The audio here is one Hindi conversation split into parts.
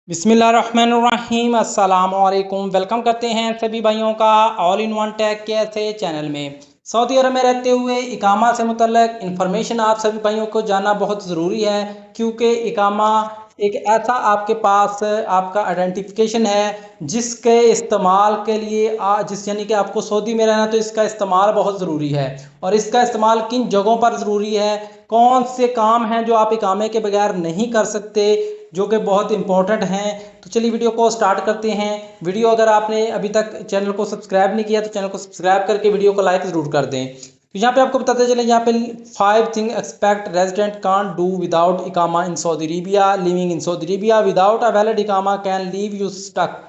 बिस्मिल्लाहिर्रहमानिर्रहीम अस्सलामुअलैकुम। वेलकम करते हैं सभी भाइयों का ऑल इन वन टेक के ऐसे चैनल में। सऊदी अरब में रहते हुए इकामा से मुतल्लक इन्फॉर्मेशन आप सभी भाइयों को जानना बहुत ज़रूरी है, क्योंकि इकामा एक ऐसा आपके पास आपका आइडेंटिफिकेशन है जिसके इस्तेमाल के लिए जिस यानी कि आपको सऊदी में रहना, तो इसका इस्तेमाल बहुत ज़रूरी है। और इसका इस्तेमाल किन जगहों पर ज़रूरी है, कौन से काम हैं जो आप इकामे के बगैर नहीं कर सकते, जो कि बहुत इंपॉर्टेंट हैं। तो चलिए वीडियो को स्टार्ट करते हैं। वीडियो अगर आपने अभी तक चैनल को सब्सक्राइब नहीं किया तो चैनल को सब्सक्राइब करके वीडियो को लाइक ज़रूर कर दें। तो यहाँ पे आपको बताते चले, यहाँ पे 5 thing expect resident can't do without इकामा in Saudi Arabia. Living in Saudi Arabia without a valid इकामा कैन लीव यू स्टक।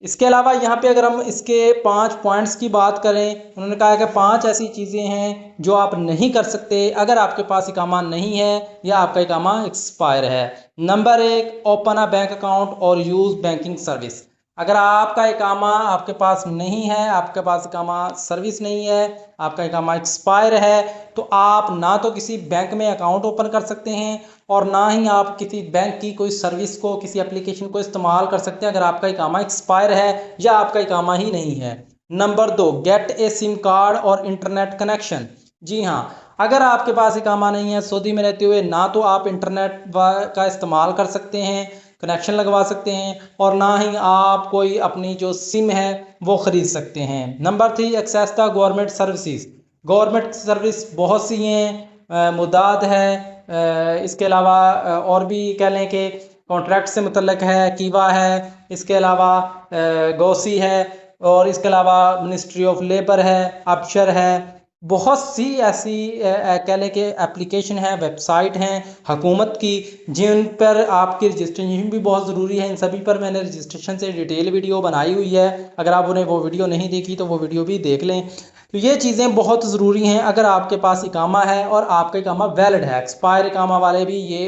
इसके अलावा यहाँ पे अगर हम इसके 5 पॉइंट्स की बात करें, उन्होंने कहा है कि 5 ऐसी चीज़ें हैं जो आप नहीं कर सकते अगर आपके पास इकामा नहीं है या आपका इकामा एक्सपायर है। Number 1, open a bank account और यूज़ बैंकिंग सर्विस। अगर आपका इकामा आपके पास नहीं है, आपके पास इकामा सर्विस नहीं है, आपका इकामा एक्सपायर है, तो आप ना तो किसी बैंक में अकाउंट ओपन कर सकते हैं और ना ही आप किसी बैंक की कोई सर्विस को, किसी एप्लीकेशन को इस्तेमाल कर सकते हैं अगर आपका इकामा एक्सपायर है या आपका इकामा ही नहीं है। नंबर 2, गेट ए सिम कार्ड और इंटरनेट कनेक्शन। जी हाँ, अगर आपके पास इकामा नहीं है, सऊदी में रहते हुए ना तो आप इंटरनेट का इस्तेमाल कर सकते हैं, कनेक्शन लगवा सकते हैं, और ना ही आप कोई अपनी जो सिम है वो ख़रीद सकते हैं। Number 3, access the government services. Government service बहुत सी हैं, मुदाद है, इसके अलावा और भी कह लें कि कॉन्ट्रैक्ट से मुतल्लक है, कीवा है, इसके अलावा गौसी है, और इसके अलावा मिनिस्ट्री ऑफ लेबर है, अबशर है। बहुत सी ऐसी कह लें कि एप्लीकेशन है, वेबसाइट हैं हुकूमत की, जिन पर आपकी रजिस्ट्रेशन भी बहुत ज़रूरी है। इन सभी पर मैंने रजिस्ट्रेशन से डिटेल वीडियो बनाई हुई है, अगर आपने वो वीडियो नहीं देखी तो वो वीडियो भी देख लें। तो ये चीज़ें बहुत ज़रूरी हैं अगर आपके पास इकामा है और आपका इकामा वैलिड है। एक्सपायर इकामा वाले भी ये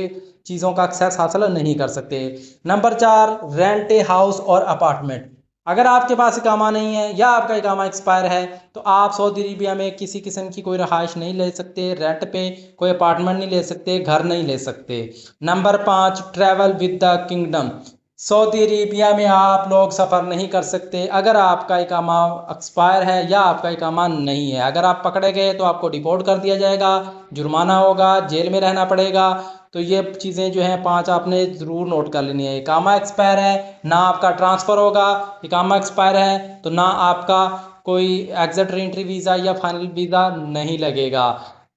चीज़ों का एक्सेस हासिल नहीं कर सकते। नंबर 4, रेंट ए हाउस और अपार्टमेंट। अगर आपके पास इकामा नहीं है या आपका इकामा एक्सपायर है तो आप सऊदी अरेबिया में किसी किस्म की कोई रहाइश नहीं ले सकते, रेंट पे कोई अपार्टमेंट नहीं ले सकते, घर नहीं ले सकते। Number 5, travel with the kingdom. Saudi Arabia में आप लोग सफ़र नहीं कर सकते अगर आपका इकामा एक्सपायर है या आपका इकामा नहीं है। अगर आप पकड़े गए तो आपको डिपोर्ट कर दिया जाएगा, जुर्माना होगा, जेल में रहना पड़ेगा। तो ये चीज़ें जो हैं 5 आपने ज़रूर नोट कर लेनी है। इकामा एक्सपायर है, ना आपका ट्रांसफ़र होगा। इकामा एक्सपायर है तो ना आपका कोई एग्जिट रीएंट्री वीज़ा या फाइनल वीज़ा नहीं लगेगा,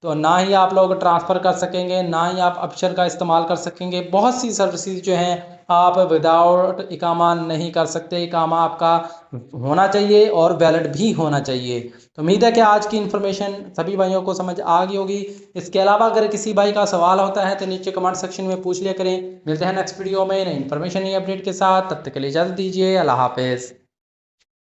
तो ना ही आप लोग ट्रांसफ़र कर सकेंगे, ना ही आप अबशर का इस्तेमाल कर सकेंगे। बहुत सी सर्विसेज जो हैं आप विदाउट इकामा नहीं कर सकते। इकामा आपका होना चाहिए और वैलिड भी होना चाहिए। तो उम्मीद है कि आज की इन्फॉर्मेशन सभी भाइयों को समझ आ गई होगी। इसके अलावा अगर किसी भाई का सवाल होता है तो नीचे कमेंट सेक्शन में पूछ लिया करें। मिलते हैं नेक्स्ट वीडियो में नई इन्फॉर्मेशन, नई अपडेट के साथ। तब तक के लिए इजाज़त दीजिए। अल्लाह हाफ़िज़।